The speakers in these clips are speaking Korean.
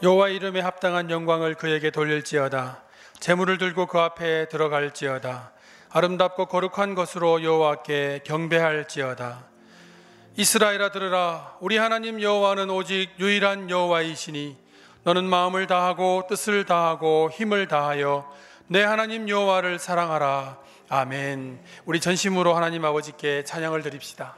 여호와 이름에 합당한 영광을 그에게 돌릴지어다. 제물을 들고 그 앞에 들어갈지어다. 아름답고 거룩한 것으로 여호와께 경배할지어다. 이스라엘아 들으라. 우리 하나님 여호와는 오직 유일한 여호와이시니 너는 마음을 다하고 뜻을 다하고 힘을 다하여 내 하나님 여호와를 사랑하라. 아멘. 우리 전심으로 하나님 아버지께 찬양을 드립시다.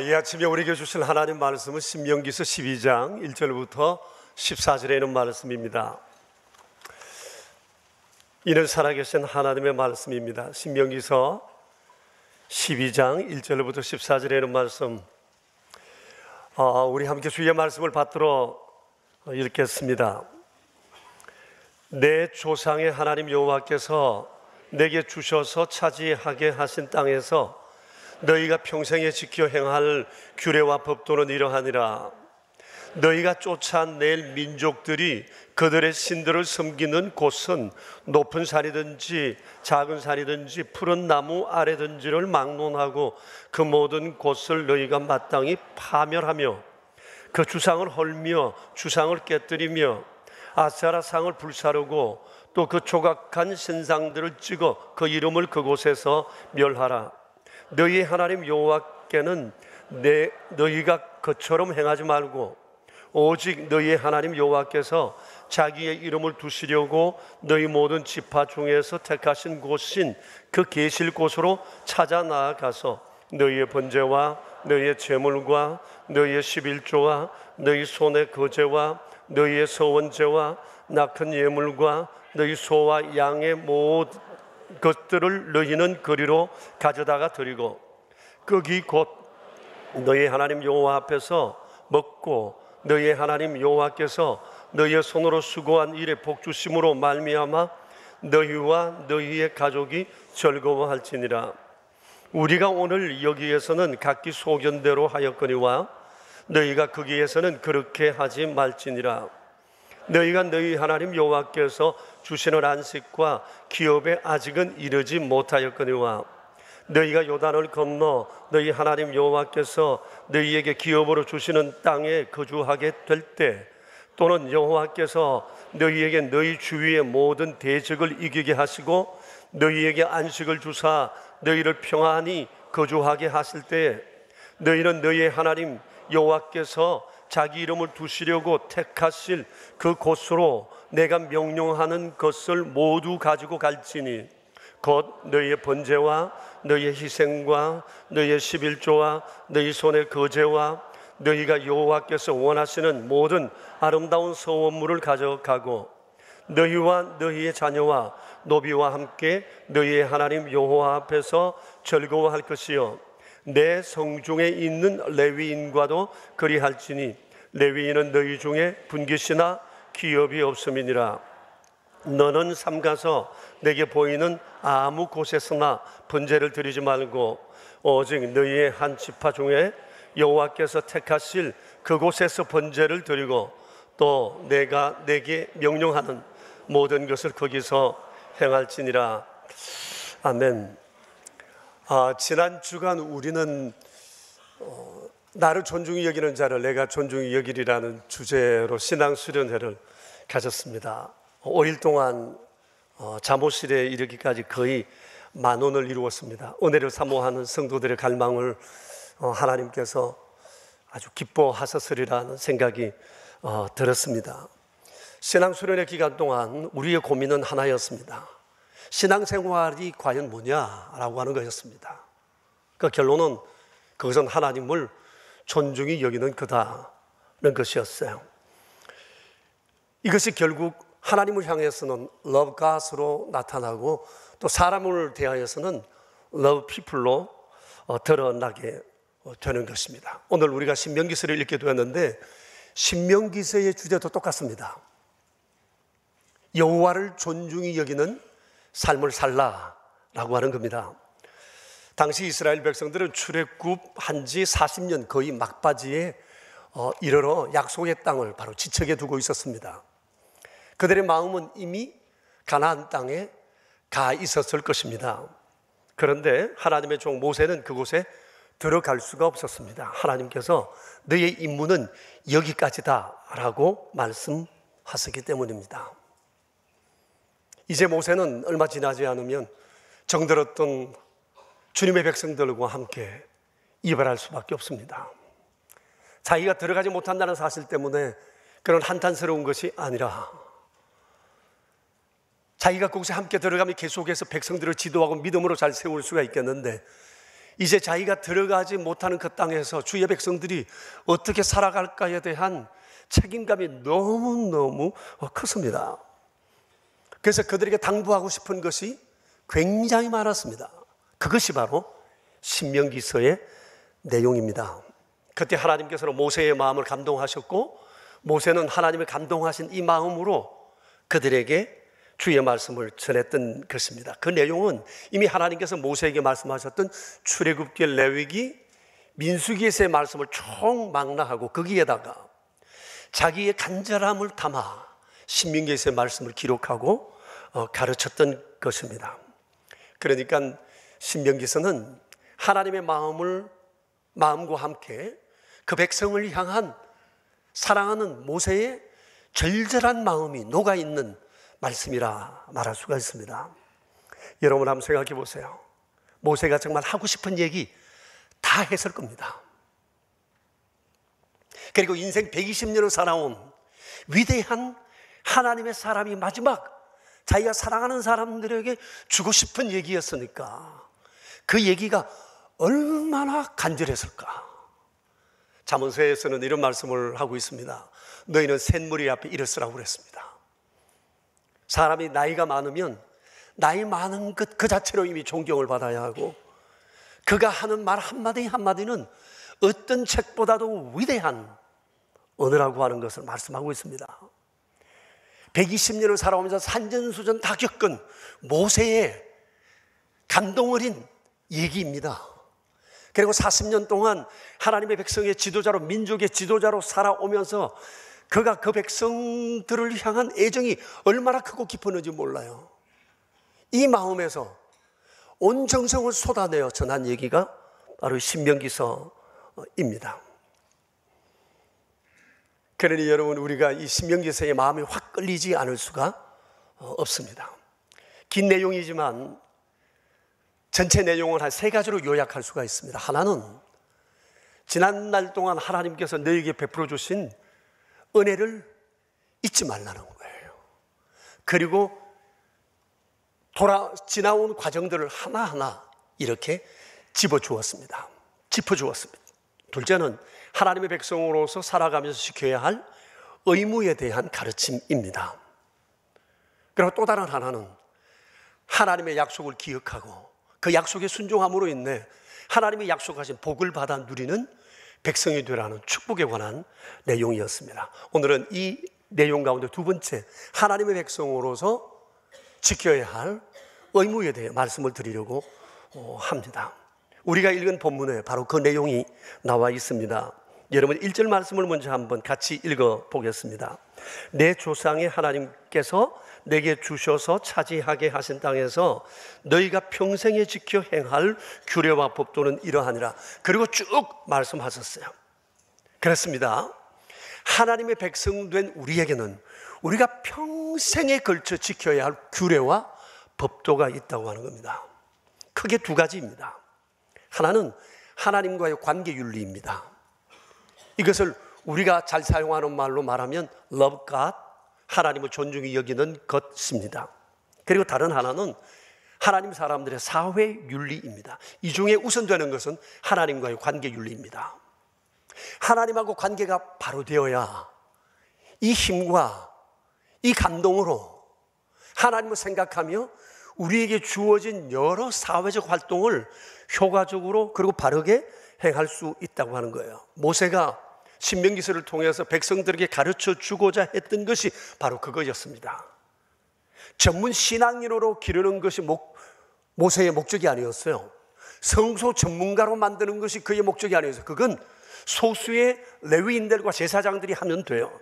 이 아침에 우리에게 주신 하나님 말씀은 신명기서 12장 1절부터 14절에 있는 말씀입니다. 이는 살아계신 하나님의 말씀입니다. 신명기서 12장 1절부터 14절에 있는 말씀, 우리 함께 주의 말씀을 받들어 읽겠습니다. 내 조상의 하나님 여호와께서 내게 주셔서 차지하게 하신 땅에서 너희가 평생에 지켜 행할 규례와 법도는 이러하니라. 너희가 쫓아낼 민족들이 그들의 신들을 섬기는 곳은 높은 산이든지 작은 산이든지 푸른 나무 아래든지를 막론하고 그 모든 곳을 너희가 마땅히 파멸하며 그 주상을 헐며 주상을 깨뜨리며 아세라 상을 불사르고 또 그 조각한 신상들을 찍어 그 이름을 그곳에서 멸하라. 너희의 하나님 여호와께는 너희가 그처럼 행하지 말고 오직 너희의 하나님 여호와께서 자기의 이름을 두시려고 너희 모든 지파 중에서 택하신 곳인 그 계실 곳으로 찾아 나아가서 너희의 번제와 너희의 제물과 너희의 11조와 너희 손의 거제와 너희의 서원제와 낙한 예물과 너희 소와 양의 모든 것들을 너희는 그리로 가져다가 드리고 거기 곧 너희 하나님 여호와 앞에서 먹고 너희의 하나님 여호와께서 너희의 손으로 수고한 일에 복 주심으로 말미암아 너희와 너희의 가족이 즐거워할지니라. 우리가 오늘 여기에서는 각기 소견대로 하였거니와 너희가 거기에서는 그렇게 하지 말지니라. 너희가 너희 하나님 여호와께서 주시는 안식과 기업에 아직은 이르지 못하였거니와 너희가 요단을 건너 너희 하나님 여호와께서 너희에게 기업으로 주시는 땅에 거주하게 될 때 또는 여호와께서 너희에게 너희 주위의 모든 대적을 이기게 하시고 너희에게 안식을 주사 너희를 평안히 거주하게 하실 때에 너희는 너희의 하나님 여호와께서 자기 이름을 두시려고 택하실 그 곳으로 내가 명령하는 것을 모두 가지고 갈지니 곧 너희의 번제와 너희의 희생과 너희의 11조와 너희 손의 거제와 너희가 여호와께서 원하시는 모든 아름다운 서원물을 가져가고 너희와 너희의 자녀와 노비와 함께 너희의 하나님 여호와 앞에서 즐거워할 것이요 내 성중에 있는 레위인과도 그리할지니 레위인은 너희 중에 분깃이나 기업이 없음이니라. 너는 삼가서 내게 보이는 아무 곳에서나 번제를 드리지 말고 오직 너희의 한 지파 중에 여호와께서 택하실 그곳에서 번제를 드리고 또 내가 내게 명령하는 모든 것을 거기서 행할지니라. 아멘. 지난 주간 우리는 나를 존중히 여기는 자를 내가 존중히 여기리라는 주제로 신앙수련회를 가졌습니다. 5일 동안 잠옷실에 이르기까지 거의 10,000원을 이루었습니다. 은혜를 사모하는 성도들의 갈망을 하나님께서 아주 기뻐하셨으리라는 생각이 들었습니다. 신앙수련회 기간 동안 우리의 고민은 하나였습니다. 신앙생활이 과연 뭐냐라고 하는 것이었습니다. 그 결론은 그것은 하나님을 존중히 여기는 거다는 것이었어요. 이것이 결국 하나님을 향해서는 love God으로 나타나고 또 사람을 대하여서는 love people로 드러나게 되는 것입니다. 오늘 우리가 신명기서를 읽게 되었는데 신명기서의 주제도 똑같습니다. 여호와를 존중히 여기는 삶을 살라라고 하는 겁니다. 당시 이스라엘 백성들은 출애굽한 지 40년 거의 막바지에 이르러 약속의 땅을 바로 지척에 두고 있었습니다. 그들의 마음은 이미 가나안 땅에 가 있었을 것입니다. 그런데 하나님의 종 모세는 그곳에 들어갈 수가 없었습니다. 하나님께서 너의 임무는 여기까지다라고 말씀하셨기 때문입니다. 이제 모세는 얼마 지나지 않으면 정들었던 주님의 백성들과 함께 이별할 수밖에 없습니다. 자기가 들어가지 못한다는 사실 때문에 그런 한탄스러운 것이 아니라 자기가 그곳에 함께 들어가면 계속해서 백성들을 지도하고 믿음으로 잘 세울 수가 있겠는데 이제 자기가 들어가지 못하는 그 땅에서 주의 백성들이 어떻게 살아갈까에 대한 책임감이 너무너무 컸습니다. 그래서 그들에게 당부하고 싶은 것이 굉장히 많았습니다. 그것이 바로 신명기서의 내용입니다. 그때 하나님께서는 모세의 마음을 감동하셨고, 모세는 하나님의 감동하신 이 마음으로 그들에게 주의 말씀을 전했던 것입니다. 그 내용은 이미 하나님께서 모세에게 말씀하셨던 출애굽기, 레위기, 민수기에서의 말씀을 총망라하고 거기에다가 자기의 간절함을 담아 신명기에서의 말씀을 기록하고 가르쳤던 것입니다. 그러니까 신명기서는 하나님의 마음과 함께 그 백성을 향한 사랑하는 모세의 절절한 마음이 녹아있는 말씀이라 말할 수가 있습니다. 여러분 한번 생각해 보세요. 모세가 정말 하고 싶은 얘기 다 했을 겁니다. 그리고 인생 120년을 살아온 위대한 하나님의 사람이 마지막 자기가 사랑하는 사람들에게 주고 싶은 얘기였으니까 그 얘기가 얼마나 간절했을까. 잠언서에서는 이런 말씀을 하고 있습니다. 너희는 샘무리 앞에 일어서라고 그랬습니다. 사람이 나이가 많으면 나이 많은 것 그 자체로 이미 존경을 받아야 하고, 그가 하는 말 한마디 한마디는 어떤 책보다도 위대한 언어라고 하는 것을 말씀하고 있습니다. 120년을 살아오면서 산전수전 다 겪은 모세의 감동 어린 얘기입니다. 그리고 40년 동안 하나님의 백성의 지도자로, 민족의 지도자로 살아오면서 그가 그 백성들을 향한 애정이 얼마나 크고 깊었는지 몰라요. 이 마음에서 온 정성을 쏟아내어 전한 얘기가 바로 신명기서입니다. 그러니 여러분, 우리가 이 신명기서의 마음이 확 끌리지 않을 수가 없습니다. 긴 내용이지만 전체 내용을 한 세 가지로 요약할 수가 있습니다. 하나는 지난 날 동안 하나님께서 너에게 베풀어 주신 은혜를 잊지 말라는 거예요. 그리고 지나온 과정들을 하나하나 이렇게 짚어주었습니다. 둘째는 하나님의 백성으로서 살아가면서 지켜야 할 의무에 대한 가르침입니다. 그리고 또 다른 하나는 하나님의 약속을 기억하고 그 약속에 순종함으로 인해 하나님의 약속하신 복을 받아 누리는 백성이 되라는 축복에 관한 내용이었습니다. 오늘은 이 내용 가운데 두 번째, 하나님의 백성으로서 지켜야 할 의무에 대해 말씀을 드리려고 합니다. 우리가 읽은 본문에 바로 그 내용이 나와 있습니다. 여러분 1절 말씀을 먼저 한번 같이 읽어보겠습니다. 내 조상의 하나님께서 내게 주셔서 차지하게 하신 땅에서 너희가 평생에 지켜 행할 규례와 법도는 이러하니라. 그리고 쭉 말씀하셨어요. 그렇습니다. 하나님의 백성된 우리에게는 우리가 평생에 걸쳐 지켜야 할 규례와 법도가 있다고 하는 겁니다. 크게 두 가지입니다. 하나는 하나님과의 관계윤리입니다. 이것을 우리가 잘 사용하는 말로 말하면 love God, 하나님을 존중히 여기는 것입니다. 그리고 다른 하나는 하나님 사람들의 사회윤리입니다. 이 중에 우선되는 것은 하나님과의 관계윤리입니다. 하나님하고 관계가 바로 되어야 이 힘과 이 감동으로 하나님을 생각하며 우리에게 주어진 여러 사회적 활동을 효과적으로 그리고 바르게 행할 수 있다고 하는 거예요. 모세가 신명기서를 통해서 백성들에게 가르쳐 주고자 했던 것이 바로 그거였습니다. 전문 신앙인으로 기르는 것이 모세의 목적이 아니었어요. 성소 전문가로 만드는 것이 그의 목적이 아니었어요. 그건 소수의 레위인들과 제사장들이 하면 돼요.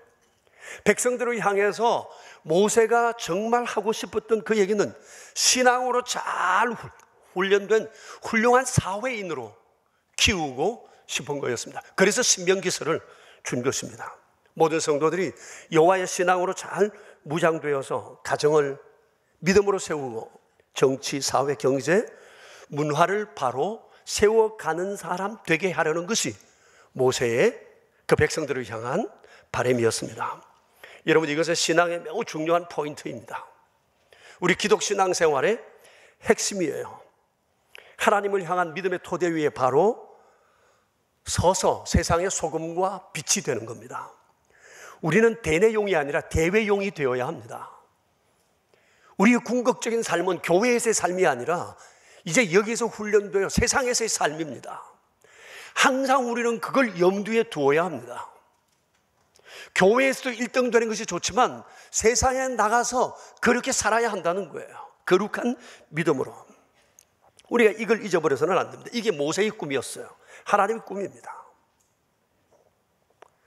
백성들을 향해서 모세가 정말 하고 싶었던 그 얘기는 신앙으로 잘 훈련된 훌륭한 사회인으로 키우고 싶은 거였습니다. 그래서 신명기서를 준 것입니다. 모든 성도들이 여호와의 신앙으로 잘 무장되어서 가정을 믿음으로 세우고 정치, 사회, 경제, 문화를 바로 세워가는 사람 되게 하려는 것이 모세의 그 백성들을 향한 바람이었습니다. 여러분, 이것은 신앙의 매우 중요한 포인트입니다. 우리 기독 신앙 생활의 핵심이에요. 하나님을 향한 믿음의 토대 위에 바로 서서 세상의 소금과 빛이 되는 겁니다. 우리는 대내용이 아니라 대외용이 되어야 합니다. 우리의 궁극적인 삶은 교회에서의 삶이 아니라 이제 여기서 훈련되어 세상에서의 삶입니다. 항상 우리는 그걸 염두에 두어야 합니다. 교회에서도 1등 되는 것이 좋지만 세상에 나가서 그렇게 살아야 한다는 거예요. 거룩한 믿음으로. 우리가 이걸 잊어버려서는 안 됩니다. 이게 모세의 꿈이었어요. 하나님의 꿈입니다.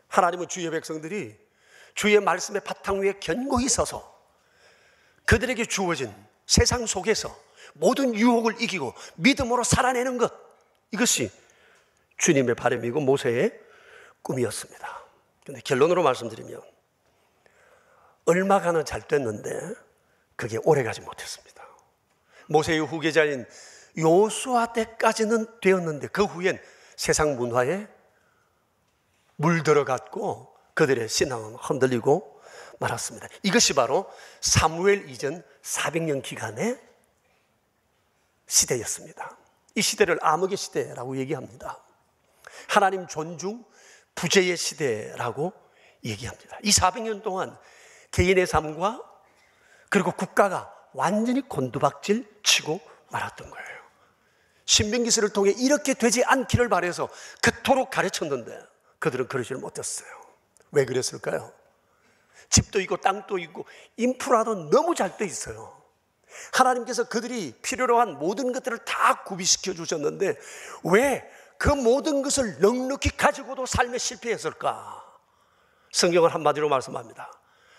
하나님은 주의 백성들이 주의 말씀의 바탕 위에 견고히 서서 그들에게 주어진 세상 속에서 모든 유혹을 이기고 믿음으로 살아내는 것, 이것이 주님의 바람이고 모세의 꿈이었습니다. 그런데 결론으로 말씀드리면 얼마간은 잘 됐는데 그게 오래가지 못했습니다. 모세의 후계자인 여호수아 때까지는 되었는데 그 후엔 세상 문화에 물들어갔고 그들의 신앙은 흔들리고 말았습니다. 이것이 바로 사무엘 이전 400년 기간의 시대였습니다. 이 시대를 암흑의 시대라고 얘기합니다. 하나님 존중, 부재의 시대라고 얘기합니다. 이 400년 동안 개인의 삶과 그리고 국가가 완전히 곤두박질 치고 말았던 거예요. 신명기서를 통해 이렇게 되지 않기를 바라서 그토록 가르쳤는데 그들은 그러지를 못했어요. 왜 그랬을까요? 집도 있고 땅도 있고 인프라도 너무 잘 돼 있어요. 하나님께서 그들이 필요로 한 모든 것들을 다 구비시켜 주셨는데 왜 그 모든 것을 넉넉히 가지고도 삶에 실패했을까? 성경은 한마디로 말씀합니다.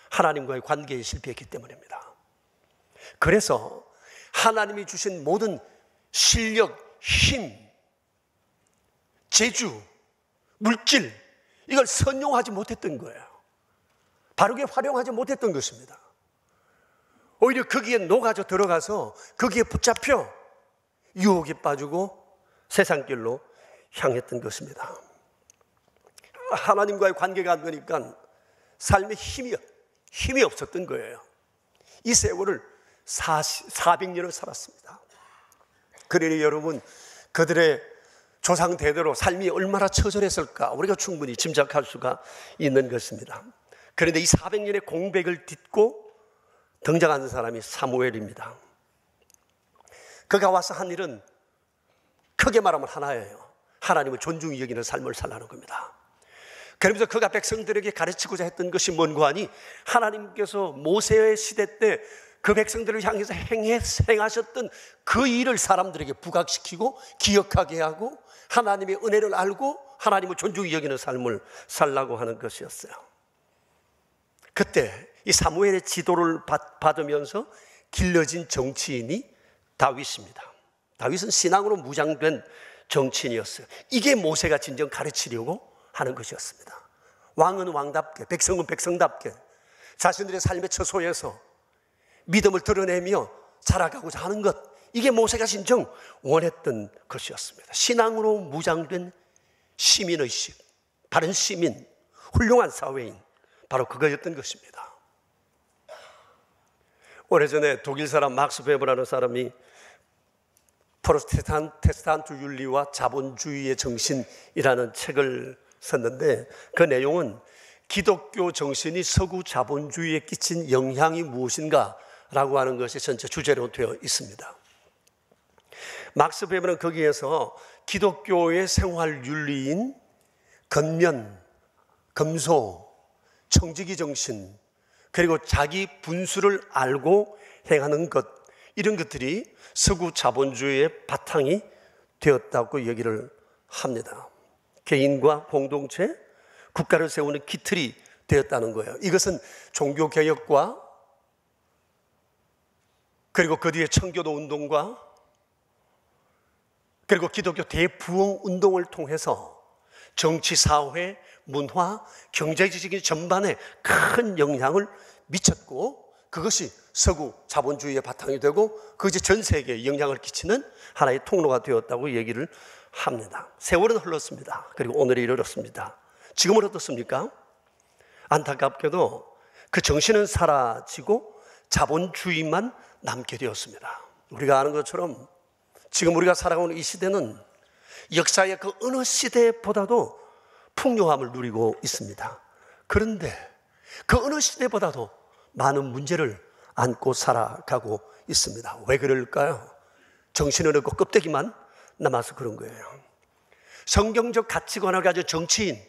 하나님과의 관계에 실패했기 때문입니다. 그래서 하나님이 주신 모든 실력, 힘, 재주, 물질, 이걸 선용하지 못했던 거예요. 바르게 활용하지 못했던 것입니다. 오히려 거기에 녹아져 들어가서 거기에 붙잡혀 유혹에 빠지고 세상길로 향했던 것입니다. 하나님과의 관계가 안 되니까 삶에 힘이 없었던 거예요. 이 세월을 400년을 살았습니다. 그러니 여러분, 그들의 조상 대대로 삶이 얼마나 처절했을까 우리가 충분히 짐작할 수가 있는 것입니다. 그런데 이 400년의 공백을 딛고 등장한 사람이 사무엘입니다. 그가 와서 한 일은 크게 말하면 하나예요. 하나님을 존중히 여기는 삶을 살라는 겁니다. 그러면서 그가 백성들에게 가르치고자 했던 것이 뭔고 하니 하나님께서 모세의 시대 때 그 백성들을 향해서 행하셨던 그 일을 사람들에게 부각시키고 기억하게 하고 하나님의 은혜를 알고 하나님을 존중히 여기는 삶을 살라고 하는 것이었어요. 그때 이 사무엘의 지도를 받으면서 길러진 정치인이 다윗입니다. 다윗은 신앙으로 무장된 정치인이었어요. 이게 모세가 진정 가르치려고 하는 것이었습니다. 왕은 왕답게, 백성은 백성답게 자신들의 삶의 처소에서 믿음을 드러내며 자라가고자 하는 것, 이게 모세가 진정 원했던 것이었습니다. 신앙으로 무장된 시민의식, 바른 시민, 훌륭한 사회인, 바로 그거였던 것입니다. 오래전에 독일 사람 막스 베버라는 사람이 프로테스탄트 윤리와 자본주의의 정신이라는 책을 썼는데 그 내용은 기독교 정신이 서구 자본주의에 끼친 영향이 무엇인가 라고 하는 것이 전체 주제로 되어 있습니다. 막스 베버는 거기에서 기독교의 생활 윤리인 건면, 검소, 청지기 정신, 그리고 자기 분수를 알고 행하는 것, 이런 것들이 서구 자본주의의 바탕이 되었다고 얘기를 합니다. 개인과 공동체, 국가를 세우는 기틀이 되었다는 거예요. 이것은 종교개혁과 그리고 그 뒤에 청교도 운동과 그리고 기독교 대부흥 운동을 통해서 정치, 사회, 문화, 경제적인 전반에 큰 영향을 미쳤고 그것이 서구 자본주의의 바탕이 되고 그것이 전 세계에 영향을 끼치는 하나의 통로가 되었다고 얘기를 합니다. 세월은 흘렀습니다. 그리고 오늘에 이르렀습니다. 지금은 어떻습니까? 안타깝게도 그 정신은 사라지고 자본주의만 남게 되었습니다. 우리가 아는 것처럼 지금 우리가 살아가는 이 시대는 역사의 그 어느 시대보다도 풍요함을 누리고 있습니다. 그런데 그 어느 시대보다도 많은 문제를 안고 살아가고 있습니다. 왜 그럴까요? 정신은 없고 껍데기만 남아서 그런 거예요. 성경적 가치관을 가진 정치인,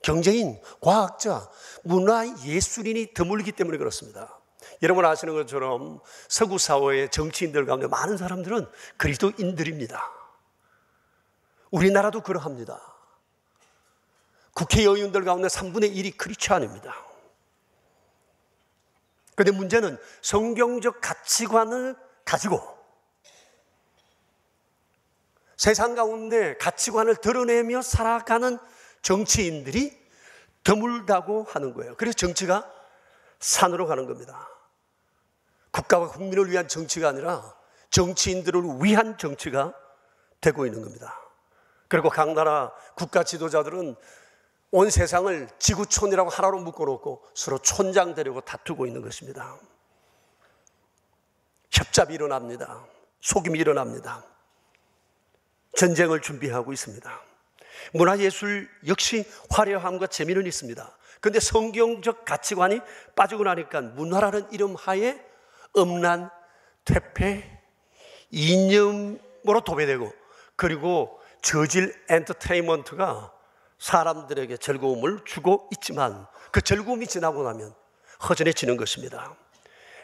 경제인, 과학자, 문화 예술인이 드물기 때문에 그렇습니다. 여러분 아시는 것처럼 서구 사회의 정치인들 가운데 많은 사람들은 그리스도인들입니다. 우리나라도 그러합니다. 국회의원들 가운데 3분의 1이 크리스찬입니다. 그런데 문제는 성경적 가치관을 가지고 세상 가운데 가치관을 드러내며 살아가는 정치인들이 드물다고 하는 거예요. 그래서 정치가 산으로 가는 겁니다. 국가와 국민을 위한 정치가 아니라 정치인들을 위한 정치가 되고 있는 겁니다. 그리고 각 나라 국가 지도자들은 온 세상을 지구촌이라고 하나로 묶어놓고 서로 촌장되려고 다투고 있는 것입니다. 협잡이 일어납니다. 속임이 일어납니다. 전쟁을 준비하고 있습니다. 문화예술 역시 화려함과 재미는 있습니다. 그런데 성경적 가치관이 빠지고 나니까 문화라는 이름 하에 음란, 퇴폐, 이념으로 도배되고 그리고 저질 엔터테인먼트가 사람들에게 즐거움을 주고 있지만 그 즐거움이 지나고 나면 허전해지는 것입니다.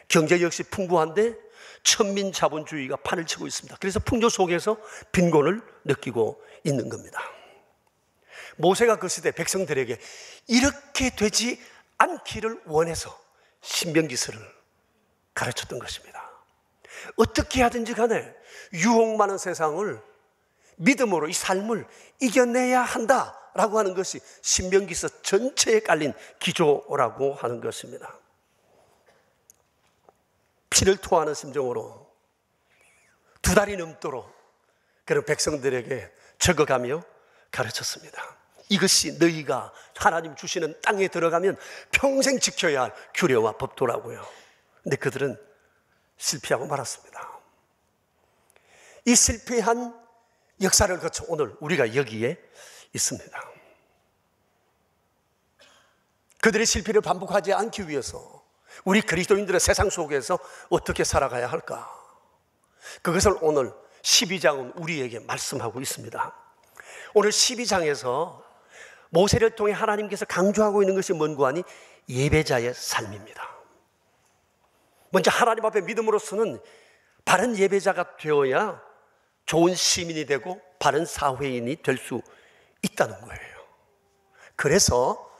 경제 역시 풍부한데 천민자본주의가 판을 치고 있습니다. 그래서 풍조 속에서 빈곤을 느끼고 있는 겁니다. 모세가 그 시대 백성들에게 이렇게 되지 않기를 원해서 신명기서를 가르쳤던 것입니다. 어떻게 하든지 간에 유혹 많은 세상을 믿음으로 이 삶을 이겨내야 한다라고 하는 것이 신명기서 전체에 깔린 기조라고 하는 것입니다. 피를 토하는 심정으로 2달이 넘도록 그런 백성들에게 적어가며 가르쳤습니다. 이것이 너희가 하나님 주시는 땅에 들어가면 평생 지켜야 할 규례와 법도라고요. 근데 그들은 실패하고 말았습니다. 이 실패한 역사를 거쳐 오늘 우리가 여기에 있습니다. 그들의 실패를 반복하지 않기 위해서 우리 그리스도인들의 세상 속에서 어떻게 살아가야 할까? 그것을 오늘 12장은 우리에게 말씀하고 있습니다. 오늘 12장에서 모세를 통해 하나님께서 강조하고 있는 것이 뭔고 하니 예배자의 삶입니다. 먼저 하나님 앞에 믿음으로서는 바른 예배자가 되어야 좋은 시민이 되고 바른 사회인이 될 수 있다는 거예요. 그래서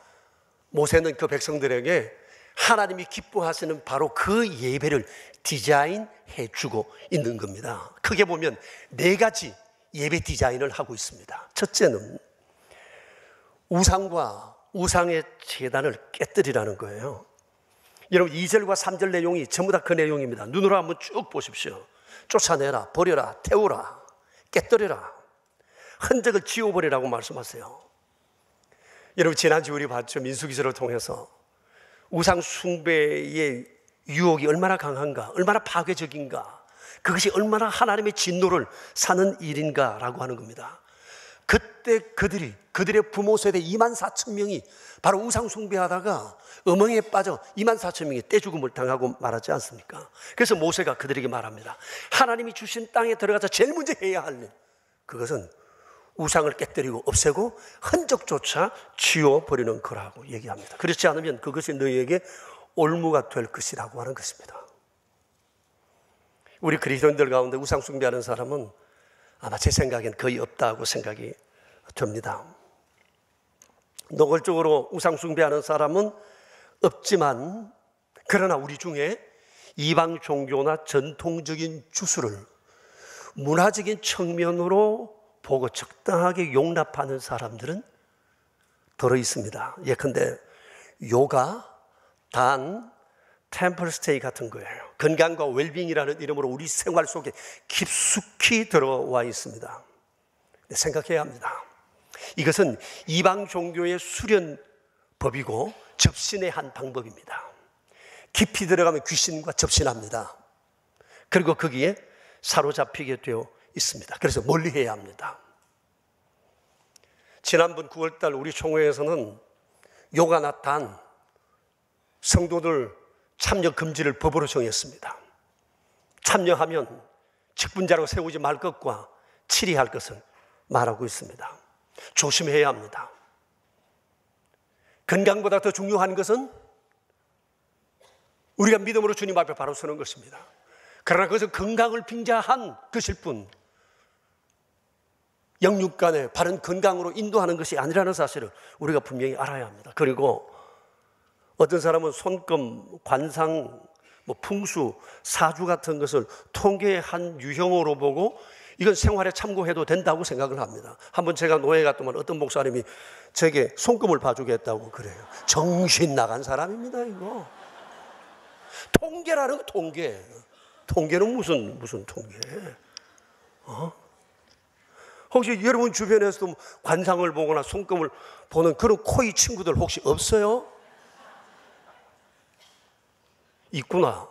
모세는 그 백성들에게 하나님이 기뻐하시는 바로 그 예배를 디자인해 주고 있는 겁니다. 크게 보면 4가지 예배 디자인을 하고 있습니다. 첫째는 우상과 우상의 제단을 깨뜨리라는 거예요. 여러분 2절과 3절 내용이 전부 다 그 내용입니다. 눈으로 한번 쭉 보십시오. 쫓아내라, 버려라, 태우라, 깨뜨려라, 흔적을 지워버리라고 말씀하세요. 여러분 지난주 우리 봤죠? 민수기서를 통해서 우상 숭배의 유혹이 얼마나 강한가, 얼마나 파괴적인가, 그것이 얼마나 하나님의 진노를 사는 일인가라고 하는 겁니다. 그때 그들의 부모 세대 24,000명이 바로 우상 숭배하다가 음행에 빠져 24,000명이 떼죽음을 당하고 말하지 않습니까? 그래서 모세가 그들에게 말합니다. 하나님이 주신 땅에 들어가서 제일 먼저 해야 할 일, 그것은 우상을 깨뜨리고 없애고 흔적조차 지워버리는 거라고 얘기합니다. 그렇지 않으면 그것이 너희에게 올무가 될 것이라고 하는 것입니다. 우리 그리스도인들 가운데 우상 숭배하는 사람은 아마 제 생각엔 거의 없다고 생각이 듭니다. 노골적으로 우상 숭배하는 사람은 없지만, 그러나 우리 중에 이방 종교나 전통적인 주술을 문화적인 측면으로 보고 적당하게 용납하는 사람들은 들어 있습니다. 예컨대 요가, 단, 템플스테이 같은 거예요. 건강과 웰빙이라는 이름으로 우리 생활 속에 깊숙이 들어와 있습니다. 생각해야 합니다. 이것은 이방 종교의 수련법이고 접신의 한 방법입니다. 깊이 들어가면 귀신과 접신합니다. 그리고 거기에 사로잡히게 되어 있습니다. 그래서 멀리 해야 합니다. 지난번 9월달 우리 총회에서는 요가나탄 성도들 참여 금지를 법으로 정했습니다. 참여하면 직분자로 세우지 말 것과 치리할 것을 말하고 있습니다. 조심해야 합니다. 건강보다 더 중요한 것은 우리가 믿음으로 주님 앞에 바로 서는 것입니다. 그러나 그것은 건강을 빙자한 것일 뿐 영육 간의 바른 건강으로 인도하는 것이 아니라는 사실을 우리가 분명히 알아야 합니다. 그리고 어떤 사람은 손금, 관상, 풍수, 사주 같은 것을 통계의 한 유형으로 보고 이건 생활에 참고해도 된다고 생각을 합니다. 한번 제가 노예 갔더만 어떤 목사님이 제게 손금을 봐주겠다고 그래요. 정신 나간 사람입니다, 이거. 통계라는 통계. 통계는 무슨 통계? 혹시 여러분 주변에서도 관상을 보거나 손금을 보는 그런 코이 친구들 혹시 없어요? 있구나.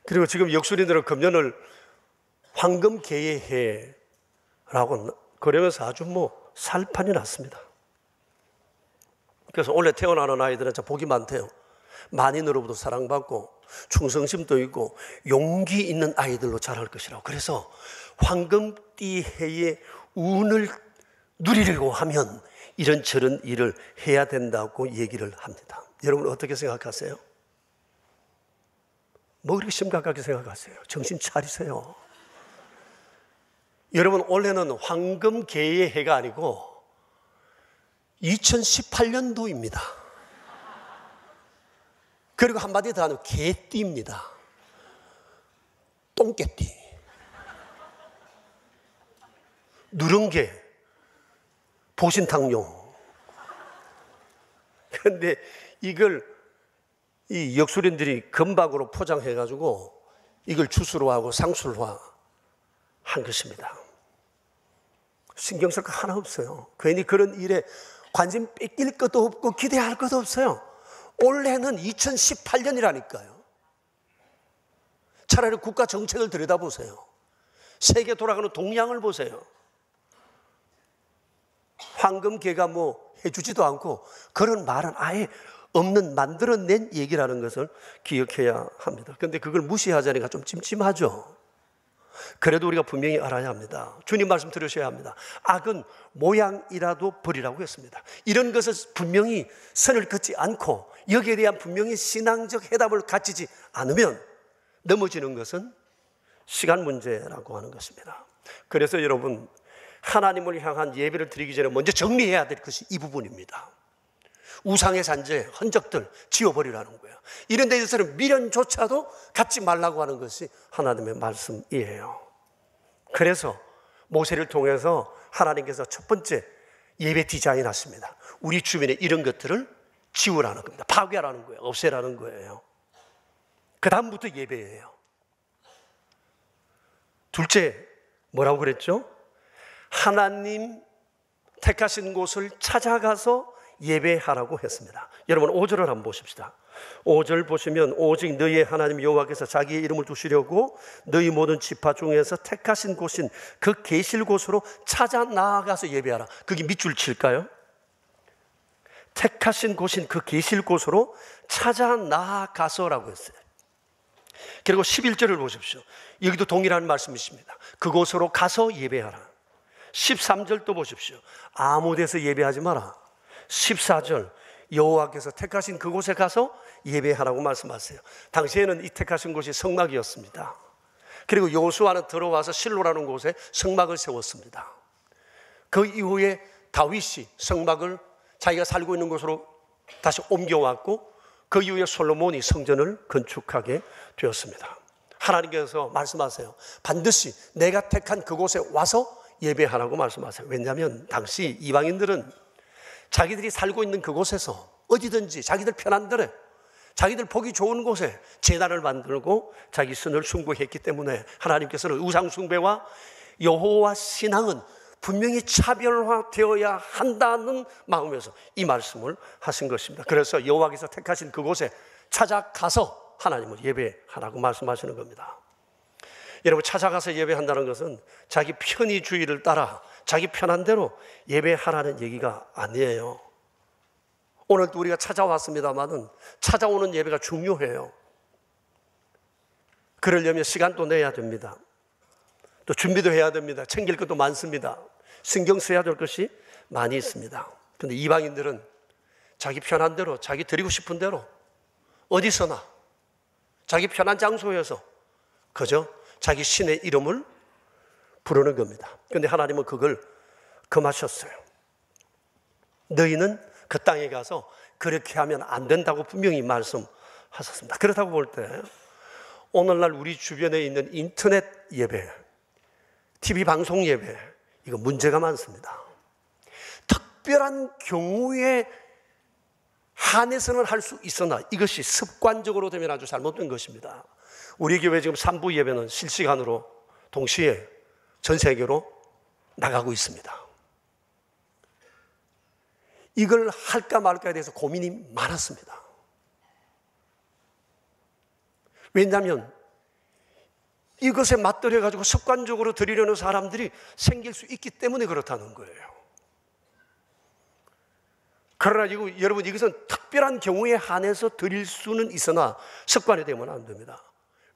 그리고 지금 역술인들은 금년을 황금개의 해라고 그러면서 아주 살판이 났습니다. 그래서 원래 태어나는 아이들은 참 복이 많대요. 만인으로부터 사랑받고 충성심도 있고 용기 있는 아이들로 자랄 것이라고. 그래서 황금띠 해의 운을 누리려고 하면 이런저런 일을 해야 된다고 얘기를 합니다. 여러분 어떻게 생각하세요? 뭐 그렇게 심각하게 생각하세요? 정신 차리세요. 여러분 올해는 황금개의 해가 아니고 2018년도입니다. 그리고 한마디 더 하면 개띠입니다. 똥개띠. 누렁개, 보신탕용. 그런데 이걸 이 역술인들이 금박으로 포장해가지고 이걸 주술화하고 상술화 한 것입니다. 신경 쓸 거 하나 없어요. 괜히 그런 일에 관심 뺏길 것도 없고 기대할 것도 없어요. 올해는 2018년이라니까요. 차라리 국가 정책을 들여다보세요. 세계 돌아가는 동향을 보세요. 황금개가 해주지도 않고 그런 말은 아예 없는 만들어낸 얘기라는 것을 기억해야 합니다. 그런데 그걸 무시하자니까 좀 찜찜하죠. 그래도 우리가 분명히 알아야 합니다. 주님 말씀 들으셔야 합니다. 악은 모양이라도 버리라고 했습니다. 이런 것을 분명히 선을 긋지 않고 여기에 대한 분명히 신앙적 해답을 갖추지 않으면 넘어지는 것은 시간 문제라고 하는 것입니다. 그래서 여러분 하나님을 향한 예배를 드리기 전에 먼저 정리해야 될 것이 이 부분입니다. 우상의 산재, 흔적들 지워버리라는 거예요. 이런 데 있어서는 미련조차도 갖지 말라고 하는 것이 하나님의 말씀이에요. 그래서 모세를 통해서 하나님께서 첫 번째 예배 디자인 하십니다. 우리 주변에 이런 것들을 지우라는 겁니다. 파괴하라는 거예요. 없애라는 거예요. 그 다음부터 예배예요. 둘째 뭐라고 그랬죠? 하나님 택하신 곳을 찾아가서 예배하라고 했습니다. 여러분 5절을 한번 보십시다. 5절 보시면 오직 너희의 하나님 여호와께서 자기의 이름을 두시려고 너희 모든 지파 중에서 택하신 곳인 그 계실 곳으로 찾아 나아가서 예배하라. 그게 밑줄 칠까요? 택하신 곳인 그 계실 곳으로 찾아 나아가서라고 했어요. 그리고 11절을 보십시오. 여기도 동일한 말씀이십니다. 그곳으로 가서 예배하라. 13절도 보십시오. 아무 데서 예배하지 마라. 14절 여호와께서 택하신 그곳에 가서 예배하라고 말씀하세요. 당시에는 이 택하신 곳이 성막이었습니다. 그리고 여호수아는 들어와서 실로라는 곳에 성막을 세웠습니다. 그 이후에 다윗이 성막을 자기가 살고 있는 곳으로 다시 옮겨왔고 그 이후에 솔로몬이 성전을 건축하게 되었습니다. 하나님께서 말씀하세요. 반드시 내가 택한 그곳에 와서 예배하라고 말씀하세요. 왜냐하면 당시 이방인들은 자기들이 살고 있는 그곳에서 어디든지 자기들 편한 대로 자기들 보기 좋은 곳에 제단을 만들고 자기 신을 숭배했기 때문에 하나님께서는 우상 숭배와 여호와 신앙은 분명히 차별화되어야 한다는 마음에서 이 말씀을 하신 것입니다. 그래서 여호와께서 택하신 그곳에 찾아가서 하나님을 예배하라고 말씀하시는 겁니다. 여러분, 찾아가서 예배한다는 것은 자기 편의주의를 따라 자기 편한 대로 예배하라는 얘기가 아니에요. 오늘도 우리가 찾아왔습니다마는 찾아오는 예배가 중요해요. 그러려면 시간도 내야 됩니다. 또 준비도 해야 됩니다. 챙길 것도 많습니다. 신경 써야 될 것이 많이 있습니다. 그런데 이방인들은 자기 편한 대로, 자기 드리고 싶은 대로 어디서나 자기 편한 장소에서 그저 자기 신의 이름을 부르는 겁니다. 그런데 하나님은 그걸 금하셨어요. 너희는 그 땅에 가서 그렇게 하면 안 된다고 분명히 말씀하셨습니다. 그렇다고 볼 때 오늘날 우리 주변에 있는 인터넷 예배, TV 방송 예배, 이거 문제가 많습니다. 특별한 경우에 한해서는 할 수 있으나 이것이 습관적으로 되면 아주 잘못된 것입니다. 우리 교회 지금 3부 예배는 실시간으로 동시에 전 세계로 나가고 있습니다. 이걸 할까 말까에 대해서 고민이 많았습니다. 왜냐하면 이것에 맞들여 가지고 습관적으로 드리려는 사람들이 생길 수 있기 때문에 그렇다는 거예요. 그러나 여러분, 이것은 특별한 경우에 한해서 드릴 수는 있으나 습관이 되면 안 됩니다.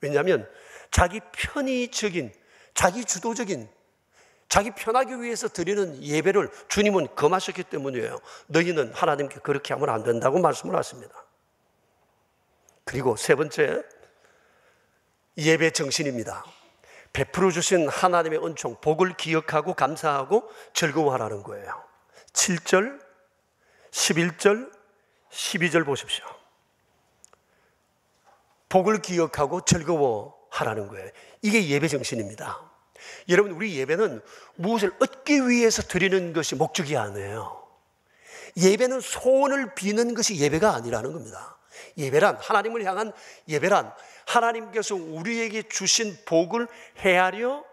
왜냐하면 자기 편의적인, 자기 주도적인, 자기 편하기 위해서 드리는 예배를 주님은 금하셨기 때문이에요. 너희는 하나님께 그렇게 하면 안 된다고 말씀을 하십니다. 그리고 세 번째, 예배 정신입니다. 베풀어 주신 하나님의 은총, 복을 기억하고 감사하고 즐거워하라는 거예요. 7절, 11절, 12절 보십시오. 복을 기억하고 즐거워하라는 거예요. 이게 예배 정신입니다. 여러분, 우리 예배는 무엇을 얻기 위해서 드리는 것이 목적이 아니에요. 예배는 소원을 비는 것이 예배가 아니라는 겁니다. 예배란, 하나님을 향한 예배란 하나님께서 우리에게 주신 복을 헤아려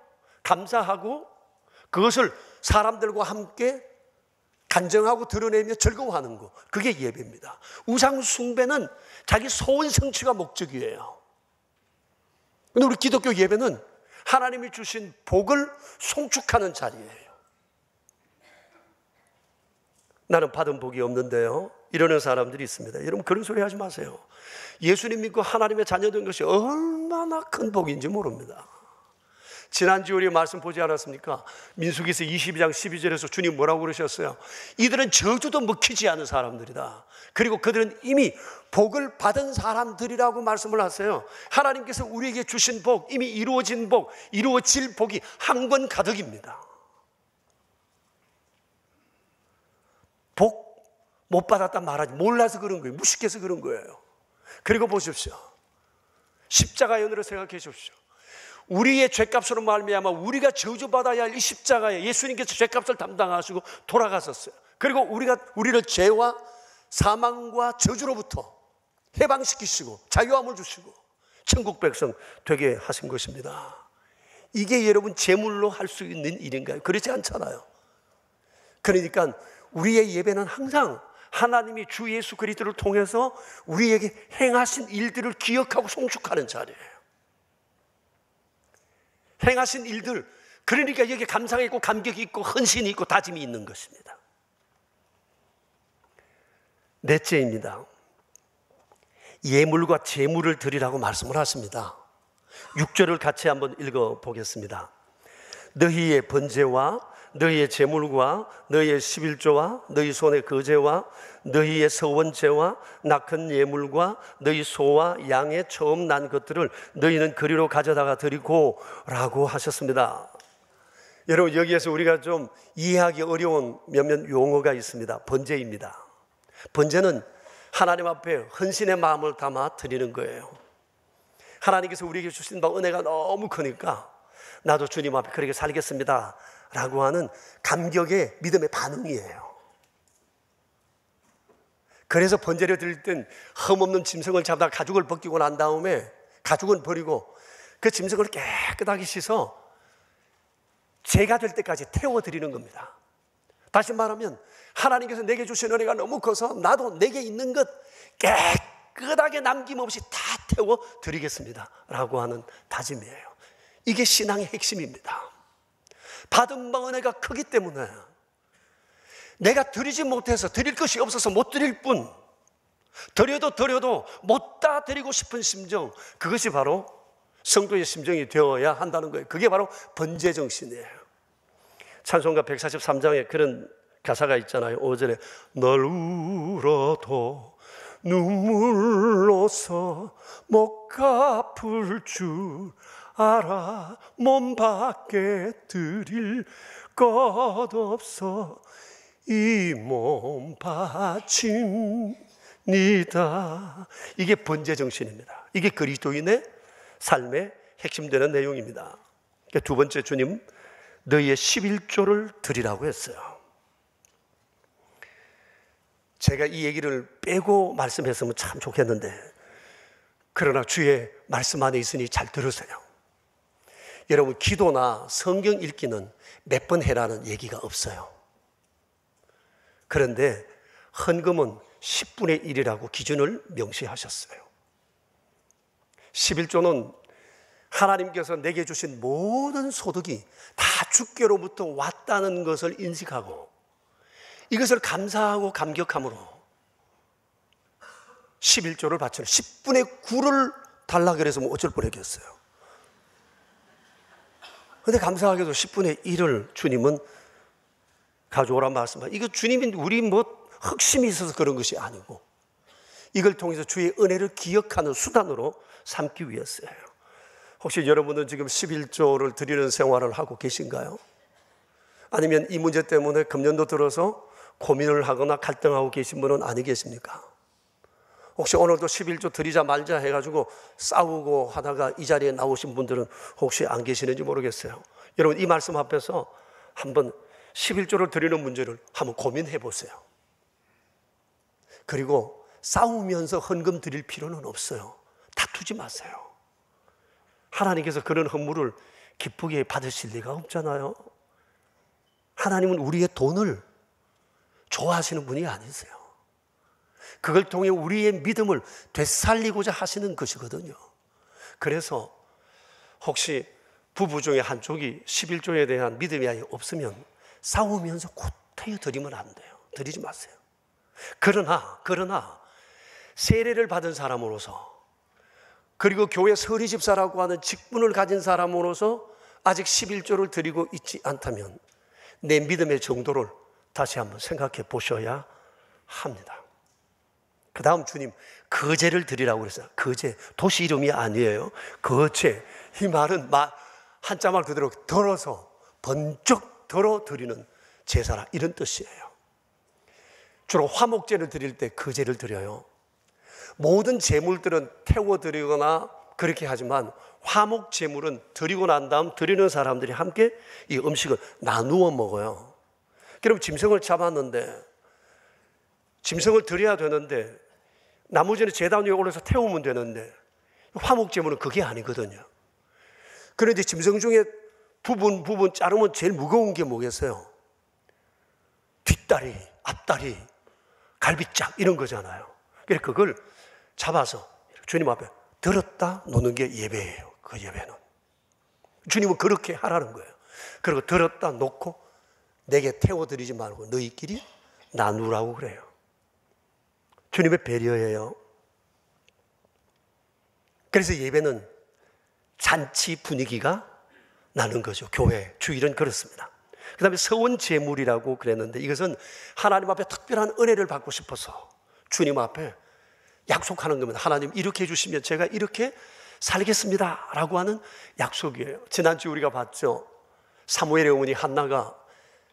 감사하고 그것을 사람들과 함께 간증하고 드러내며 즐거워하는 것, 그게 예배입니다. 우상 숭배는 자기 소원 성취가 목적이에요. 그런데 우리 기독교 예배는 하나님이 주신 복을 송축하는 자리예요. 나는 받은 복이 없는데요, 이러는 사람들이 있습니다. 여러분, 그런 소리 하지 마세요. 예수님 믿고 하나님의 자녀 된 것이 얼마나 큰 복인지 모릅니다. 지난주 우리 말씀 보지 않았습니까? 민수기서 22장 12절에서 주님 뭐라고 그러셨어요? 이들은 저주도 먹히지 않은 사람들이다. 그리고 그들은 이미 복을 받은 사람들이라고 말씀을 하세요. 하나님께서 우리에게 주신 복, 이미 이루어진 복, 이루어질 복이 한 권 가득입니다. 복 못 받았다 말하지, 몰라서 그런 거예요. 무식해서 그런 거예요. 그리고 보십시오. 십자가 연으로 생각해 주십시오. 우리의 죄값으로 말미암아 우리가 저주받아야 할 이 십자가에 예수님께서 죄값을 담당하시고 돌아가셨어요. 그리고 우리를 죄와 사망과 저주로부터 해방시키시고 자유함을 주시고 천국 백성 되게 하신 것입니다. 이게 여러분 제물로 할 수 있는 일인가요? 그렇지 않잖아요. 그러니까 우리의 예배는 항상 하나님이 주 예수 그리스도를 통해서 우리에게 행하신 일들을 기억하고 송축하는 자리예요. 행하신 일들, 그러니까 여기에 감사가 있고 감격이 있고 헌신이 있고 다짐이 있는 것입니다. 넷째입니다. 예물과 제물을 드리라고 말씀을 하십니다. 6절을 같이 한번 읽어보겠습니다. 너희의 번제와 너희의 제물과 너희의 11조와 너희 손의 거제와 너희의 서원제와 낙헌 예물과 너희 소와 양의 처음 난 것들을 너희는 그리로 가져다가 드리고 라고 하셨습니다. 여러분, 여기에서 우리가 좀 이해하기 어려운 몇몇 용어가 있습니다. 번제입니다. 번제는 하나님 앞에 헌신의 마음을 담아 드리는 거예요. 하나님께서 우리에게 주신 바 은혜가 너무 크니까 나도 주님 앞에 그렇게 살겠습니다 라고 하는 감격의 믿음의 반응이에요. 그래서 번제를 드릴 땐 흠없는 짐승을 잡다가 가죽을 벗기고 난 다음에 가죽은 버리고 그 짐승을 깨끗하게 씻어 제가 될 때까지 태워드리는 겁니다. 다시 말하면 하나님께서 내게 주신 은혜가 너무 커서 나도 내게 있는 것 깨끗하게 남김없이 다 태워 드리겠습니다 라고 하는 다짐이에요. 이게 신앙의 핵심입니다. 받은 바 은혜가 크기 때문에 내가 드리지 못해서, 드릴 것이 없어서 못 드릴 뿐, 드려도 못 다 드리고 싶은 심정, 그것이 바로 성도의 심정이 되어야 한다는 거예요. 그게 바로 번제정신이에요. 찬송가 143장에 그런 가사가 있잖아요. 5절에 널 울어도 눈물로서 못 갚을 줄 알아 몸 밖에 드릴 것 없어 이 몸 바칩니다. 이게 번제정신입니다. 이게 그리스도인의 삶의 핵심되는 내용입니다. 두 번째, 주님 너희의 11조를 드리라고 했어요. 제가 이 얘기를 빼고 말씀했으면 참 좋겠는데, 그러나 주의 말씀 안에 있으니 잘 들으세요. 여러분, 기도나 성경 읽기는 몇 번 해라는 얘기가 없어요. 그런데 헌금은 10분의 1이라고 기준을 명시하셨어요. 11조는 하나님께서 내게 주신 모든 소득이 다 주께로부터 왔다는 것을 인식하고 이것을 감사하고 감격함으로 11조를 바치는 10분의 9를 달라 그랬으면 어쩔 뻔했겠어요. 그런데 감사하게도 10분의 1을 주님은 가져오란 말씀입니다. 이거 주님이 우리 흑심이 있어서 그런 것이 아니고 이걸 통해서 주의 은혜를 기억하는 수단으로 삼기 위해서예요. 혹시 여러분은 지금 11조를 드리는 생활을 하고 계신가요? 아니면 이 문제 때문에 금년도 들어서 고민을 하거나 갈등하고 계신 분은 아니 계십니까? 혹시 오늘도 11조 드리자 말자 해가지고 싸우고 하다가 이 자리에 나오신 분들은 혹시 안 계시는지 모르겠어요. 여러분, 이 말씀 앞에서 한번 11조를 드리는 문제를 한번 고민해 보세요. 그리고 싸우면서 헌금 드릴 필요는 없어요. 다투지 마세요. 하나님께서 그런 헌물을 기쁘게 받으실 리가 없잖아요. 하나님은 우리의 돈을 좋아하시는 분이 아니세요. 그걸 통해 우리의 믿음을 되살리고자 하시는 것이거든요. 그래서 혹시 부부 중에 한쪽이 11조에 대한 믿음이 아예 없으면 싸우면서 고태여 드리면 안 돼요. 드리지 마세요. 그러나 세례를 받은 사람으로서, 그리고 교회 서리집사라고 하는 직분을 가진 사람으로서 아직 11조를 드리고 있지 않다면 내 믿음의 정도를 다시 한번 생각해 보셔야 합니다. 그 다음 주님 거제를 드리라고 그랬어요. 거제, 도시 이름이 아니에요. 거제, 이 말은 한자말 그대로 덜어서 번쩍 덜어 드리는 제사라, 이런 뜻이에요. 주로 화목제를 드릴 때 거제를 드려요. 모든 제물들은 태워드리거나 그렇게 하지만 화목 제물은 드리고 난 다음 드리는 사람들이 함께 이 음식을 나누어 먹어요. 그럼 짐승을 잡았는데 짐승을 드려야 되는데 나머지는 제단 위에 올라서 태우면 되는데 화목 제물은 그게 아니거든요. 그런데 짐승 중에 부분 자르면 제일 무거운 게 뭐겠어요? 뒷다리, 앞다리, 갈비짝 이런 거잖아요. 그래서 그걸 잡아서 주님 앞에 들었다 놓는 게 예배예요. 그 예배는 주님은 그렇게 하라는 거예요. 그리고 들었다 놓고 내게 태워드리지 말고 너희끼리 나누라고 그래요. 주님의 배려예요. 그래서 예배는 잔치 분위기가 나는 거죠. 교회 주일은 그렇습니다. 그 다음에 서원 제물이라고 그랬는데 이것은 하나님 앞에 특별한 은혜를 받고 싶어서 주님 앞에 약속하는 겁니다. 하나님 이렇게 해주시면 제가 이렇게 살겠습니다 라고 하는 약속이에요. 지난주 우리가 봤죠. 사무엘의 어머니 한나가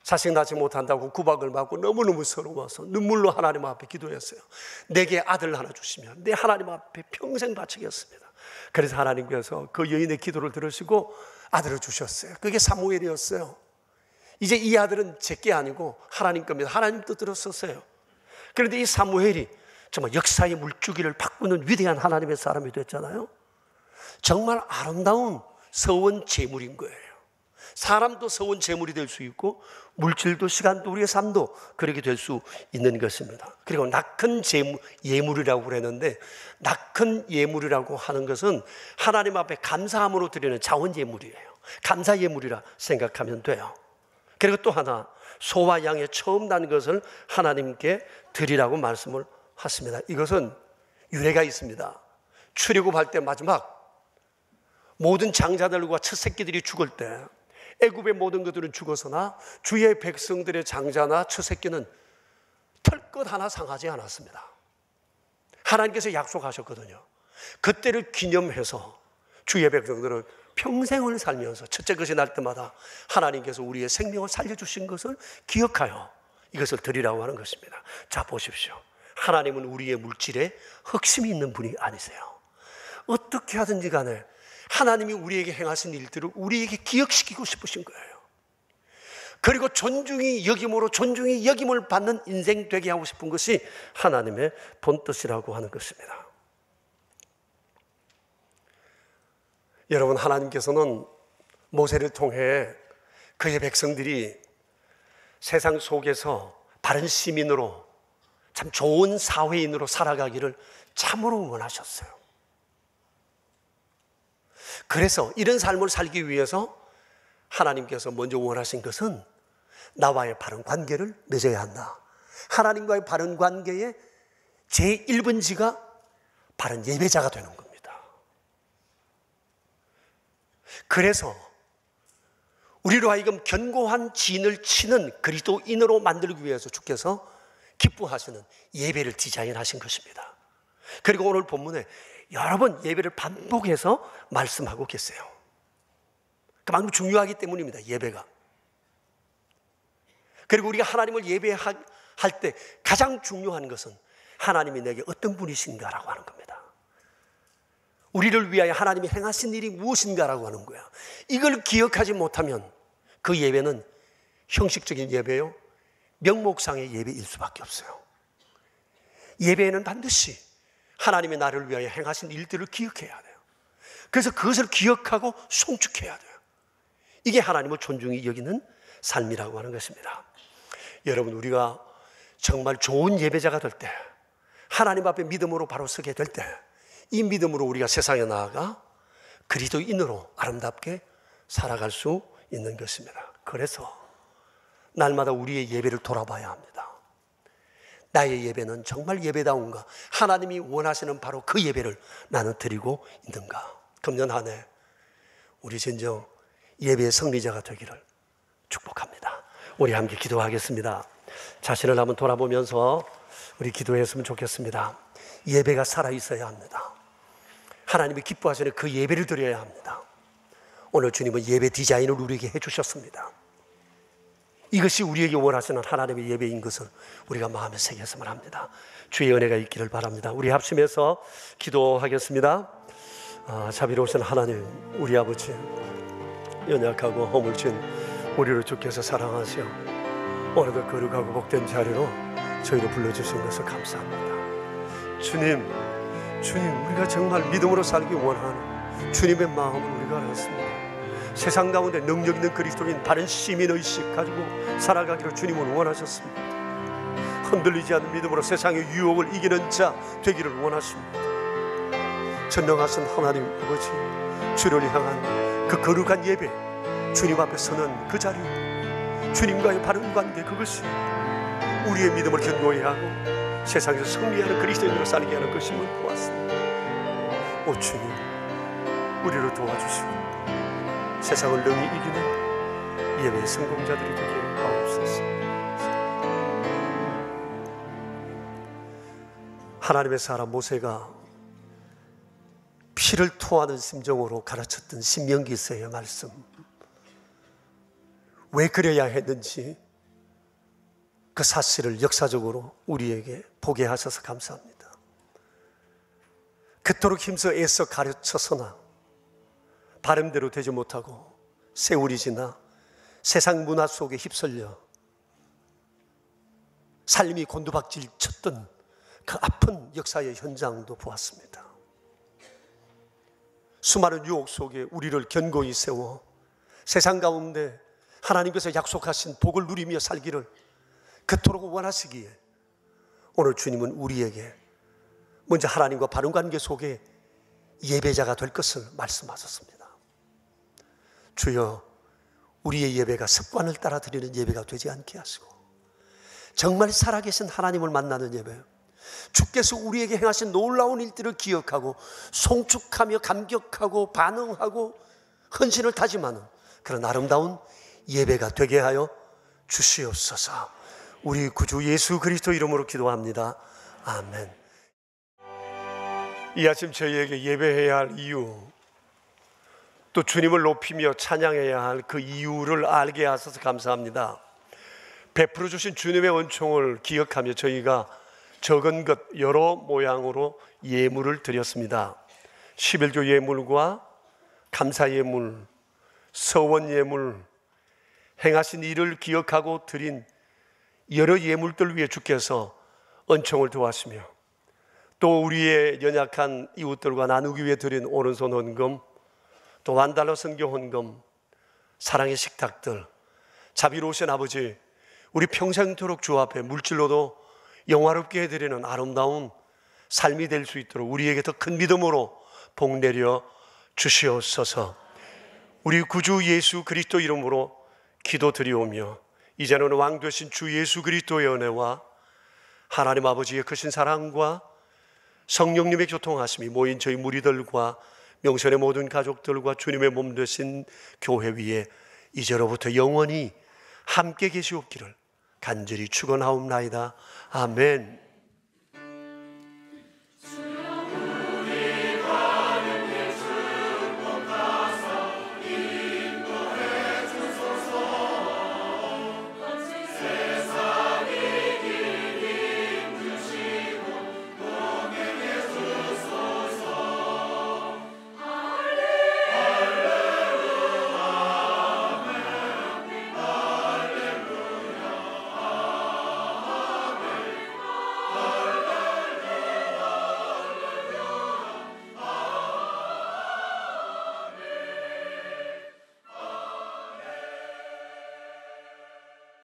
자식 낳지 못한다고 구박을 받고 너무너무 서러워서 눈물로 하나님 앞에 기도했어요. 내게 아들 하나 주시면 내 하나님 앞에 평생 바치겠습니다. 그래서 하나님께서 그 여인의 기도를 들으시고 아들을 주셨어요. 그게 사무엘이었어요. 이제 이 아들은 제게 아니고 하나님 겁니다. 하나님 뜻대로 썼어요. 그런데 이 사무엘이 정말 역사의 물줄기를 바꾸는 위대한 하나님의 사람이 됐잖아요. 정말 아름다운 서원 제물인 거예요. 사람도 서운 재물이 될 수 있고 물질도 시간도 우리의 삶도 그렇게 될 수 있는 것입니다. 그리고 낙헌 예물이라고 그랬는데, 낙헌 예물이라고 하는 것은 하나님 앞에 감사함으로 드리는 자원 예물이에요. 감사 예물이라 생각하면 돼요. 그리고 또 하나, 소와 양의 처음 난 것을 하나님께 드리라고 말씀을 하십니다. 이것은 유래가 있습니다. 출애굽할 때 마지막 모든 장자들과 첫 새끼들이 죽을 때 애굽의 모든 것들은 죽어서나 주의 백성들의 장자나 첫 새끼는 털끝 하나 상하지 않았습니다. 하나님께서 약속하셨거든요. 그때를 기념해서 주의 백성들은 평생을 살면서 첫째 것이 날 때마다 하나님께서 우리의 생명을 살려주신 것을 기억하여 이것을 드리라고 하는 것입니다. 자, 보십시오. 하나님은 우리의 물질에 흑심이 있는 분이 아니세요. 어떻게 하든지 간에 하나님이 우리에게 행하신 일들을 우리에게 기억시키고 싶으신 거예요. 그리고 존중이 여김으로 존중이 여김을 받는 인생 되게 하고 싶은 것이 하나님의 본뜻이라고 하는 것입니다. 여러분, 하나님께서는 모세를 통해 그의 백성들이 세상 속에서 바른 시민으로 참 좋은 사회인으로 살아가기를 참으로 원하셨어요. 그래서 이런 삶을 살기 위해서 하나님께서 먼저 원하신 것은 나와의 바른 관계를 맺어야 한다. 하나님과의 바른 관계의 제1번지가 바른 예배자가 되는 겁니다. 그래서 우리로 하여금 견고한 진을 치는 그리스도인으로 만들기 위해서 주께서 기뻐하시는 예배를 디자인하신 것입니다. 그리고 오늘 본문에 여러 번 예배를 반복해서 말씀하고 계세요. 그만큼 중요하기 때문입니다. 예배가. 그리고 우리가 하나님을 예배할 때 가장 중요한 것은 하나님이 내게 어떤 분이신가라고 하는 겁니다. 우리를 위하여 하나님이 행하신 일이 무엇인가라고 하는 거야. 이걸 기억하지 못하면 그 예배는 형식적인 예배요, 명목상의 예배일 수밖에 없어요. 예배에는 반드시 하나님이 나를 위하여 행하신 일들을 기억해야 돼요. 그래서 그것을 기억하고 송축해야 돼요. 이게 하나님을 존중히 여기는 삶이라고 하는 것입니다. 여러분, 우리가 정말 좋은 예배자가 될 때, 하나님 앞에 믿음으로 바로 서게 될 때, 이 믿음으로 우리가 세상에 나아가 그리스도인으로 아름답게 살아갈 수 있는 것입니다. 그래서 날마다 우리의 예배를 돌아봐야 합니다. 나의 예배는 정말 예배다운가? 하나님이 원하시는 바로 그 예배를 나는 드리고 있는가? 금년 한 해 우리 진정 예배의 승리자가 되기를 축복합니다. 우리 함께 기도하겠습니다. 자신을 한번 돌아보면서 우리 기도했으면 좋겠습니다. 예배가 살아있어야 합니다. 하나님이 기뻐하시는 그 예배를 드려야 합니다. 오늘 주님은 예배 디자인을 우리에게 해주셨습니다. 이것이 우리에게 원하시는 하나님의 예배인 것을 우리가 마음에 새겼으면 합니다. 주의 은혜가 있기를 바랍니다. 우리 합심해서 기도하겠습니다. 자비로우신 하나님, 우리 아버지, 연약하고 허물진 우리를 주께서 사랑하시어 오늘도 거룩하고 복된 자리로 저희를 불러주신 것을 감사합니다. 주님, 우리가 정말 믿음으로 살기 원하는 주님의 마음을 우리가 알았습니다. 세상 가운데 능력 있는 그리스도인 바른 시민의식 가지고 살아가기를 주님은 원하셨습니다. 흔들리지 않는 믿음으로 세상의 유혹을 이기는 자 되기를 원하십니다. 전능하신 하나님 아버지, 주를 향한 그 거룩한 예배, 주님 앞에 서는 그 자리, 주님과의 바른 관계, 그것이 우리의 믿음을 견고히 하고 세상에서 승리하는 그리스도인으로 살게 하는 것임을 보았습니다. 오 주님, 우리를 도와주시고 세상을 능히 이기는 예배의 성공자들이 되게 하옵소서. 하나님의 사람 모세가 피를 토하는 심정으로 가르쳤던 신명기서의 말씀, 왜 그래야 했는지 그 사실을 역사적으로 우리에게 보게 하셔서 감사합니다. 그토록 힘써 애써 가르쳐서나 바람대로 되지 못하고 세월이 지나 세상 문화 속에 휩쓸려 삶이 곤두박질 쳤던 그 아픈 역사의 현장도 보았습니다. 수많은 유혹 속에 우리를 견고히 세워 세상 가운데 하나님께서 약속하신 복을 누리며 살기를 그토록 원하시기에 오늘 주님은 우리에게 먼저 하나님과 바른 관계 속에 예배자가 될 것을 말씀하셨습니다. 주여, 우리의 예배가 습관을 따라 드리는 예배가 되지 않게 하시고 정말 살아계신 하나님을 만나는 예배, 주께서 우리에게 행하신 놀라운 일들을 기억하고 송축하며 감격하고 반응하고 헌신을 다짐하는 그런 아름다운 예배가 되게 하여 주시옵소서. 우리 구주 예수 그리스도 이름으로 기도합니다. 아멘. 이 아침 저희에게 예배해야 할 이유, 또 주님을 높이며 찬양해야 할 그 이유를 알게 하셔서 감사합니다. 베풀어 주신 주님의 은총을 기억하며 저희가 적은 것 여러 모양으로 예물을 드렸습니다. 11조 예물과 감사 예물, 서원 예물, 행하신 일을 기억하고 드린 여러 예물들 위해 주께서 은총을 도하시며 또 우리의 연약한 이웃들과 나누기 위해 드린 오른손 헌금, 또 $1 선교 헌금, 사랑의 식탁들, 자비로우신 아버지, 우리 평생토록 주 앞에 물질로도 영화롭게 해드리는 아름다운 삶이 될 수 있도록 우리에게 더 큰 믿음으로 복 내려 주시옵소서. 우리 구주 예수 그리스도 이름으로 기도드리오며 이제는 왕 되신 주 예수 그리스도의 은혜와 하나님 아버지의 크신 사랑과 성령님의 교통하심이 모인 저희 무리들과 명선의 모든 가족들과 주님의 몸 되신 교회 위에 이제로부터 영원히 함께 계시옵기를 간절히 축원하옵나이다. 아멘.